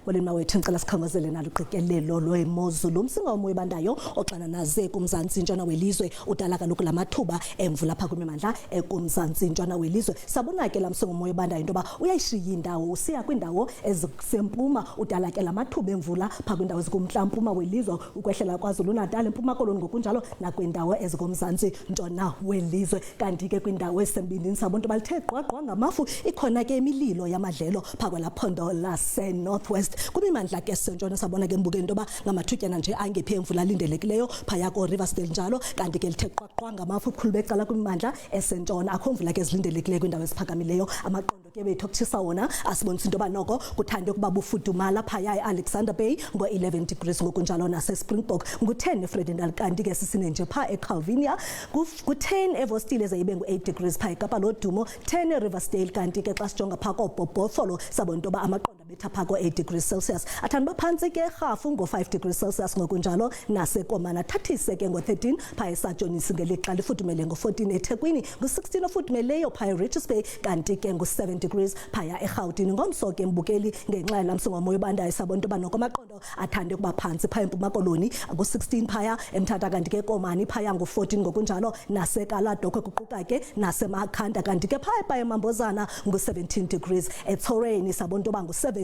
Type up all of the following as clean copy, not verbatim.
Boleni mawethu ngicela sikhongozele nalo uqikelelo lweMozulu umsinga womoya bandayo oxana naze kumzantsi ntshona welizwe udala kaloku lamathuba emvula pha kwimimandla ekumzantsi ntshona welizwe. Sabona ke lamsinga womoya bandayo into ba uyayishiya indawo usiya kwindawo ezisempuma udala ke lamathuba emvula pha kwindawo ezikumntla-mpuma welizwe ukwehlela kwaZulu Natal empuma koloni ngokunjalo nakwindawo ezikumzantsi ntshona welizwe. Kanti ke kwindawo esembindini sabonto balithe gqwagqwa ngamafu ikhona ke imililo yamadlelo pha kwela phondo lase Northwest kwimimandla ke sentshona sabona ke mbukeni into ba ngamathutyana nje angephi emvula lindelekileyo phaya ko Riversdale njalo. Kanti ke lithe qwaqwa ngamafu ukhulu becala kwimimandla esentshona akho mvula ke zilindelekileyo kwindawo eziphakamileyo. Amaqondo ke bethu okutshisa wona asibonisa into ba noko kuthande ukuba bufudumala phaya eAlexander Bay ngo-11 degrees ngokunjalo nase-Springbok ngu-10 eFredendal. Kanti ke sisine nje pha eCalvinia ku-10 eVostile ezayibe ngu-8 degrees pha eKapa Lodumo 10 eRiversdale. Kanti ke xa sijonga pha koBhobhotholo sabona into ba amaqondo betha pha ko-8 degrees Celsius athanda baphantsi ke rhafu ngo-5 degrees Celsius ngokunjalo naseKomana thathise ke ngo-13 pha eSajonisi ngelixa lifudumele ngo-14 eThekwini ngu-16 ofudumeleyo pha eRichards Bay. Kanti ke ngu-7 degrees phaya eRhawutini ngomso ke mbukeli ngenxa yalamsinga womoya bandayo sabona into ba noko amaqondo athande ukuba phantsi pha empuma koloni ngu-16 phaya eMthatha. Kanti ke Komani phaya ngu-14 ngokunjalo naseKaladokwe kuquka ke nasemakhanda. Kanti ke phaya eMambozana ngu-17 degrees eThoreni sabona into ba ngu-17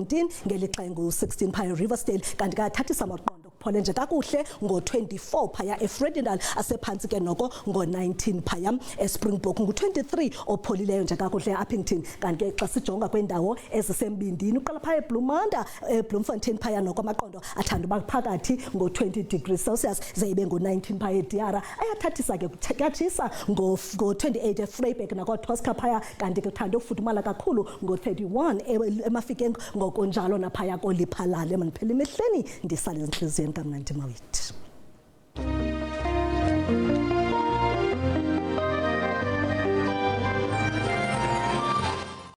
ngelixa ngu-16 phaya eRiversdale. Kanti kathathisa amaqondo kuphole nje kakuhle ngo-24 phaya eFredendal asephantsi ke noko ngo-19 phaya eSpringbok ngu-23 opholileyo nje kakuhle eUppington. Kanti ke xa sijonga kwendawo ezisembindini uqala phaya eBlumanda eBloemfontein phaya noko amaqondo athanda uba phakathi ngo-20 degrees Celsius zayibe ngo-19 phaya eDiara ayathathisa ke kuyatshisa ngo-28 eVryburg nakwaTosca phaya. Kanti ke kuthanda ukufudumala kakhulu ngo-31 eMafikeng ngokunjalo naphaya koLiphalale. Maniphela emehleni ndisale ezintliziyweni kamnandi mawethu.